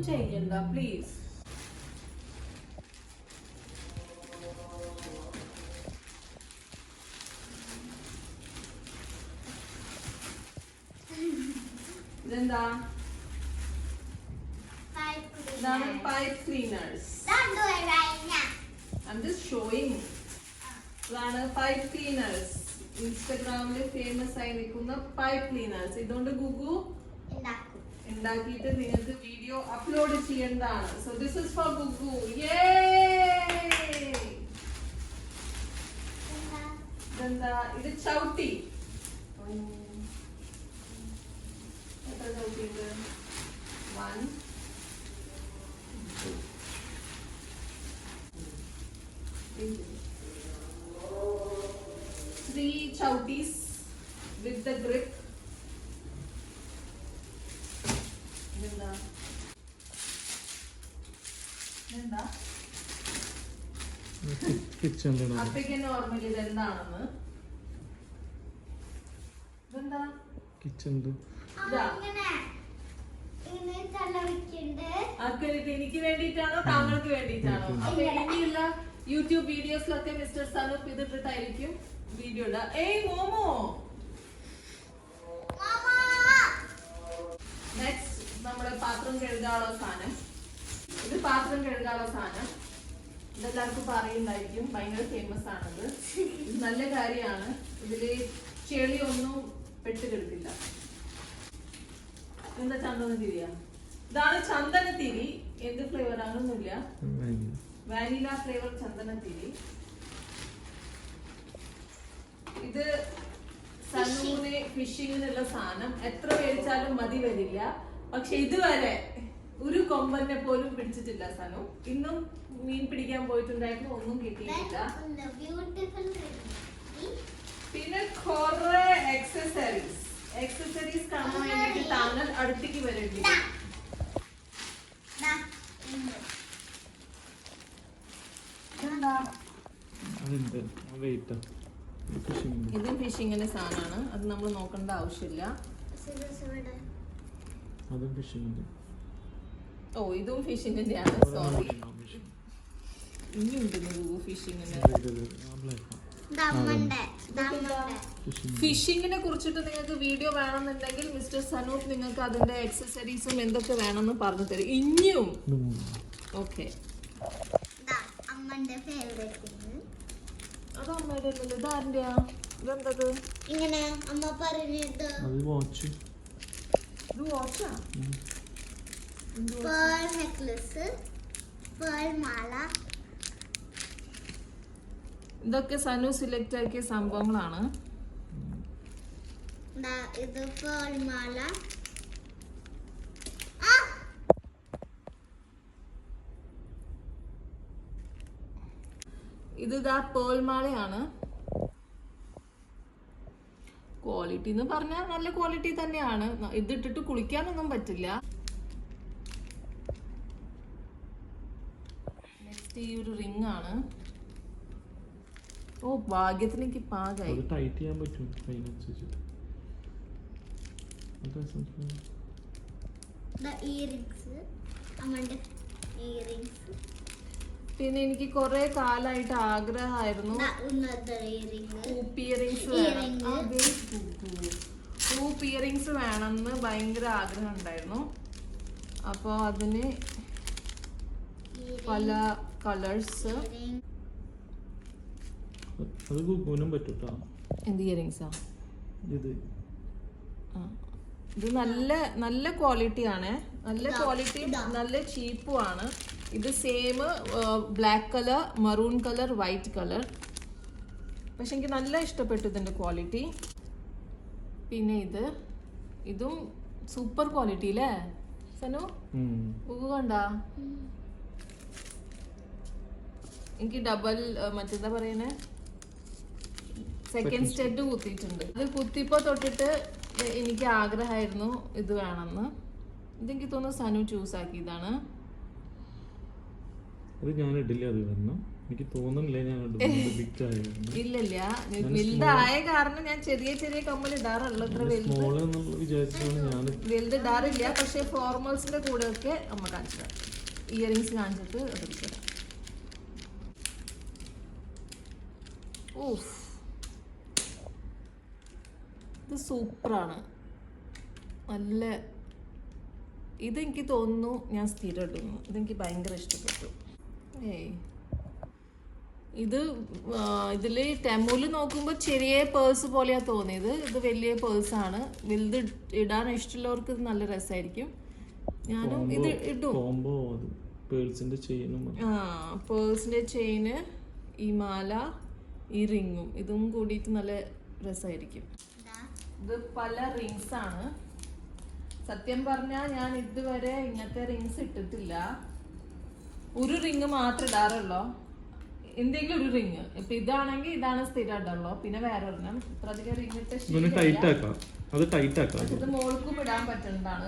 ചെയ്യണ്ട പ്ലീസ്. ഇതെന്താ? ഇതാണ് pipe cleaners. I'm just showing. ഇതാണ് പൈപ്പ് ക്ലീനേഴ്സ്. ഇൻസ്റ്റാഗ്രാമില് ഫേമസ് ആയി നിൽക്കുന്ന പൈപ്പ് ക്ലീനേഴ്സ്. ഇതുകൊണ്ട് ഗുഗു ഉണ്ടാക്കിയിട്ട് നിങ്ങൾക്ക് വീഡിയോ അപ്ലോഡ് ചെയ്യേണ്ടതാണ്. സോ ദിസ് ഇസ് ഫോർ ഗുഗു. ഇതെന്താ? ഇത് ചവിട്ടി. എത്ര ചവിട്ടിയുണ്ട്? 1 3 chautis with the grip. അപ്പയ്ക്ക് നോർമലി ഇതെന്താണെന്ന് എനിക്ക് വേണ്ടിയിട്ടാണോ താങ്കൾക്ക് വേണ്ടിയിട്ടാണോ? അപ്പൊ ഇനിയുള്ള യൂട്യൂബ് വീഡിയോസിലൊക്കെ മിസ്റ്റർ സനൂപ് ഇതിട്ടിട്ടായിരിക്കും വീഡിയോ ഇടുക. ഏയ് മോമോ. നെക്സ്റ്റ് നമ്മുടെ പാത്രം കഴുകാനുള്ള സാധനം. ഇത് പാത്രം കഴുകാനുള്ള സാധനം. ഇതെല്ലാവർക്കും പറയുന്നുണ്ടായിരിക്കും, ഭയങ്കര ഫേമസ് ആണത്. ഇത് നല്ല കാര്യമാണ്. ഇതില് ചെളിയൊന്നും പെട്ട് കിടക്കില്ല. എന്താ ചന്ദനത്തിരിയാ? ഇതാണ് ചന്ദനത്തിരി. എന്ത് ഫ്ലേവർ ആണെന്നൊന്നുമില്ല, വാനില ഫ്ലേവർ ചന്ദനത്തിരി. ഇത് സനൂന് ഫിഷിങ്ങിനുള്ള സാധനം. എത്ര മേടിച്ചാലും മതി വരില്ല. പക്ഷെ ഇതുവരെ ഒരു കൊമ്പനെ പോലും പിടിച്ചിട്ടില്ല സനു. ഇന്നും മീൻ പിടിക്കാൻ പോയിട്ടുണ്ടായിരുന്നു, ഒന്നും കിട്ടിയിട്ടില്ല. പിന്നെ കുറെ എക്സസറീസ് കാണാൻ വേണ്ടിട്ട് താങ്കൾ അടുത്തേക്ക് വരേണ്ടി വരും. ഇതും ഫിഷിങ്ങിന്റെ സാധനമാണ്. അത് നമ്മൾ നോക്കേണ്ട ആവശ്യമില്ല. ഓ, ഇതും ഫിഷിങ്ങിന്റെ ആണ്. സോറി, ഇനിയുണ്ട് ഫിഷിങ്ങിന്. ഫിഷിങ്ങിനെ കുറിച്ചിട്ട് നിങ്ങൾക്ക് വീഡിയോ വേണമെന്നുണ്ടെങ്കിൽ മിസ്റ്റർ സനൂപ് നിങ്ങൾക്ക് അതിന്റെ എക്സസറീസും എന്തൊക്കെ വേണമെന്ന് പറഞ്ഞു തരും. ഇനിയും ഓക്കെ. അത് അമ്മയുടെ അല്ലല്ലോ, ഇതാരുടെയാ? ഇതെന്തത്? ഇങ്ങനെ അമ്മ പറഞ്ഞത് ഇത് വാച്ചാ? പേൾ നെക്ലസ്, പേൾ മാല. ഇതൊക്കെ സനു സെലക്ട് ആക്കിയ സംഭവങ്ങളാണ്. ഇത് പേൾ മാല. ഇത് പേൾ മാലയാണ്. ക്വാളിറ്റി എന്ന് പറഞ്ഞാൽ നല്ല ക്വാളിറ്റി തന്നെയാണ്. ഇതിട്ടിട്ട് കുളിക്കാനൊന്നും പറ്റില്ല. നെക്സ്റ്റ് ഈ ഒരു റിംഗ് ആണ്. ഓ, ഭാഗ്യത്തിന് എനിക്ക് പാകായി. ടൈറ്റ് ചെയ്യാൻ പറ്റും അതിനനുസരിച്ച്. പിന്നെ എനിക്ക് കുറെ കാലായിട്ട് ആഗ്രഹമായിരുന്നു ഹൂപ്പ് ഇയറിങ്സ് വേണമെന്ന് ഭയങ്കര ആഗ്രഹം ഉണ്ടായിരുന്നു. അപ്പോൾ അതിന് പല കളേഴ്സ്. എന്ത് ഇയറിങ്സാ ഇത്? ഇത് നല്ല ക്വാളിറ്റി ആണ്. നല്ല ക്വാളിറ്റി, നല്ല ചീപ്പും ആണ്. ഇത് same black colour, maroon colour, white colour. പക്ഷെ എനിക്ക് നല്ല ഇഷ്ടപ്പെട്ടു ഇതിന്റെ ക്വാളിറ്റി. പിന്നെ ഇതും സൂപ്പർ ക്വാളിറ്റി അല്ലേ സനു? കണ്ട എനിക്ക് ഡബിൾ മറ്റെന്താ പറയുന്നേ, സെക്കൻഡ് സ്റ്റെഡ് കുത്തിയിട്ടുണ്ട്. ഇത് കുത്തിപ്പോ തൊട്ടിട്ട് എനിക്ക് ആഗ്രഹമായിരുന്നു ഇത് വേണമെന്ന്. ഇതെനിക്ക് തോന്നുന്നു സനു ചൂസ് ആക്കിയതാണ്. എനിക്ക് തോന്നുന്നില്ല ഞാൻ ബിഗ് ആയിരുന്നു. ഇല്ലില്ല, വലുതായ കാരണം ഞാൻ ചെറിയ ചെറിയ കമ്മൽ ഇടാറുള്ളൂ. ഇത്ര സ്മോൾ എന്നുള്ള വിചാരിച്ചാണ് ഞാൻ. വലുത് ഇടാറില്ല. പക്ഷെ ഫോർമൽസിന്റെ കൂടെ ഒക്കെ അമ്മ കാണിച്ചു ഇയറിങ്സ് കാണിച്ചിട്ട് അതെടുത്തരാം. ഓഫ്, ഇത് സൂപ്പറാണ്. നല്ല, ഇതെനിക്ക് തോന്നുന്നു ഞാൻ സ്ഥിരം ഇടുന്നു. ഇതെനിക്ക് ഭയങ്കര ഇഷ്ടപ്പെട്ടു. ഇത് ഇതില് ടെമൂല് നോക്കുമ്പോൾ ചെറിയ പേഴ്സ് പോലെയാ തോന്നിയത്. ഇത് വലിയ പേഴ്സാണ്. വലുത് ഇടാൻ ഇഷ്ടമുള്ളവർക്ക് ഇത് നല്ല രസമായിരിക്കും. ഞാനും ഇത് ഇടും. പേഴ്സിന്റെ ചെയിന്, ഈ മാല, ഈ റിങ്ങും ഇതും കൂടിയിട്ട് നല്ല രസമായിരിക്കും. ഇത് പല റിങ്സ് ആണ്. സത്യം പറഞ്ഞാൽ ഞാൻ ഇതുവരെ ഇങ്ങനത്തെ റിങ്സ് ഇട്ടിട്ടില്ല. ഒരു റിങ് മാത്രം ഇടാറുള്ളൂ, എന്തെങ്കിലും ഒരു റിങ്. ഇപ്പൊ ഇതാണെങ്കിൽ ഇതാണ് സ്ഥിരം ഇടുള്ളൂ. പിന്നെ വേറെ ഒരെണ്ണം. ഇത്ര അധികം റിങ് ഇട്ട് ഇത് മോൾക്കും ഇടാൻ പറ്റുന്നതാണ്.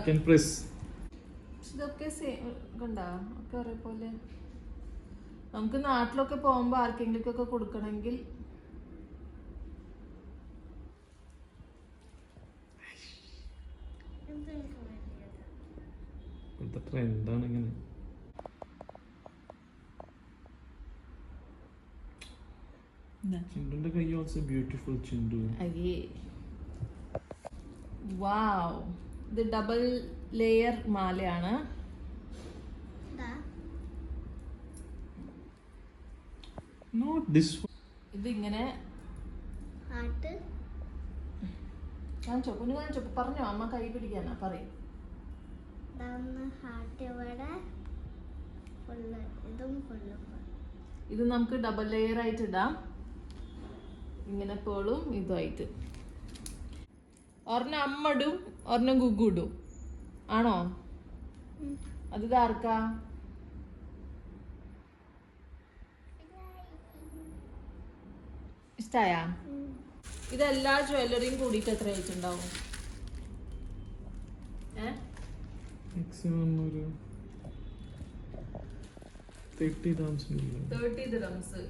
ഇതൊക്കെ കണ്ടാ ഒക്കെ ഒരേപോലെ. നമുക്ക് നാട്ടിലൊക്കെ പോകുമ്പോ ആർക്കെങ്കിലും ഒക്കെ കൊടുക്കണമെങ്കിൽ ട്രെൻഡാണ് ഇങ്ങനെ. ചിണ്ടുന്റെ കൈ ഓൾസോ ബ്യൂട്ടിഫുൾ. ചിണ്ടു വാവ്, ഇത് ഡബിൾ ലെയർ മാലയാണ്. ഇതിങ്ങനെ പറഞ്ഞോ, അമ്മ കൈ പിടിക്കാനാ പറയും. ഇത് നമുക്ക് ഡബിൾ ലെയർ ആയിട്ട് ഇടാം. ഇങ്ങനെ പേളും ഇതുമായിട്ട്. ഒരെണ്ണം അമ്മ ഇടും, ഒരെണ്ണം ഗുഗു ഇടും. ആണോ? അത് ഇതാർക്കാ? ഇഷ്ടായ? ഇതെല്ലാ ജ്വല്ലറിയും കൂടിയിട്ട് എത്ര ആയിട്ടുണ്ടാവും? മാക്സിമം ഒരു 30 dirhams.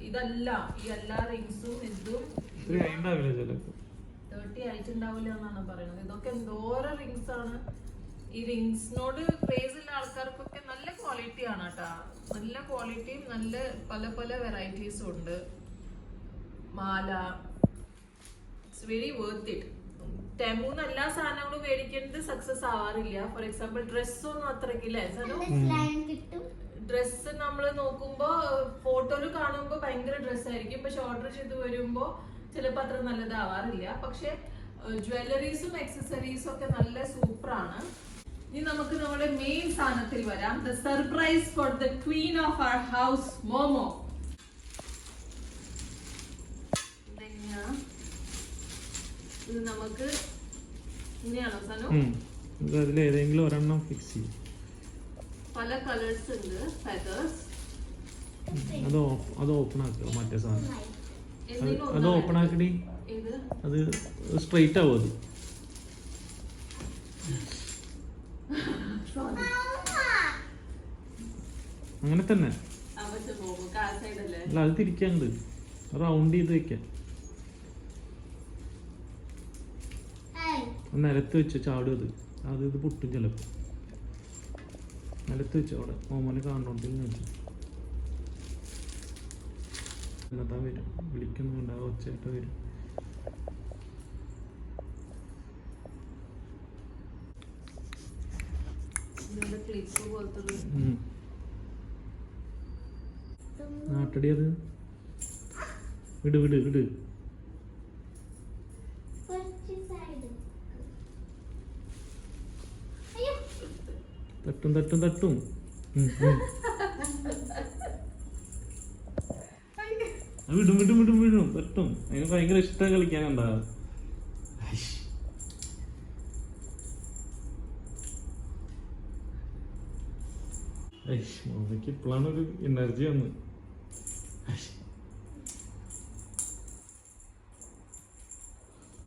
ഇതല്ല, ഈ എല്ലാ റിങ്സും ഇതും 30 ആയിട്ടുണ്ടാവില്ല എന്നാണ് പറയുന്നത്. ഇതൊക്കെ എന്തോരം റിങ്സ് ആണ്. ഈ റിങ്സിനോട് ക്രേസ് ഉള്ള ആൾക്കാർക്കൊക്കെ നല്ല ക്വാളിറ്റി ആണ് കേട്ടാ. നല്ല ക്വാളിറ്റിയും നല്ല പല പല വെറൈറ്റീസും ഉണ്ട്. മാല, ഇറ്റ്സ് വെരി വർത്ത് ഇറ്റ്. ടെമൂന്ന് എല്ലാ സാധനങ്ങളും മേടിക്കുന്നത് സക്സസ് ആവാറില്ല. ഫോർ എക്സാമ്പിൾ ഡ്രസ്സൊന്നും അത്രക്കില്ലേ, ഡ്രസ്സ് നമ്മൾ നോക്കുമ്പോ ഫോട്ടോയിൽ കാണുമ്പോൾ ഭയങ്കര ഡ്രസ്സായിരിക്കും, പക്ഷെ ഓർഡർ ചെയ്ത് വരുമ്പോ ചിലപ്പോൾ അത്ര നല്ലതാവാറില്ല. പക്ഷെ ജ്വല്ലറീസും ആക്സസറീസും ഒക്കെ നല്ല സൂപ്പറാണ്. ഇനി നമുക്ക് നമ്മുടെ മെയിൻ സാധനത്തിൽ വരാം. The surprise for the queen of our house, Momo. ഇത് നമുക്ക് ഇങ്ങനെയാണോ സനു? ഏതെങ്കിലും ഒരെണ്ണം ഫിക്സ് ചെയ്യും. പല കളേഴ്സ് ഉണ്ട്. ഫെദേഴ്സ് അത് ഓപ്പൺ ആക്കുക. മറ്റേ സാധനം അത് ഓപ്പൺ ആക്കടി. അത് സ്ട്രെയിറ്റ് ആവും. അത് അങ്ങനെ തന്നെ അല്ല, അത് തിരിക്കാണ്ട് റൗണ്ട് ചെയ്ത് വെക്കാം. നിലത്ത് വെച്ച് ചാടും. അത് ഇത് പൊട്ടും ചിലപ്പോൾ. നിലത്ത് വെച്ചു അവിടെ മോമോനെ കാണുന്നുണ്ടെങ്കിൽ വെച്ചു എന്നിട്ടാ വരും. വിളിക്കുന്നുണ്ടാവും, ഒച്ചയായിട്ട് വരും. നാട്ടടി അത് വിട് വിട് വിട്. തട്ടും തട്ടും തട്ടും. വിടും വിടും വിടും വിടും തട്ടും. അതിന് ഭയങ്കര ഇഷ്ടം കളിക്കാനുണ്ടാ. മോമയ്ക്ക് ഇപ്പോഴാണ് ഒരു എനർജി വന്ന്.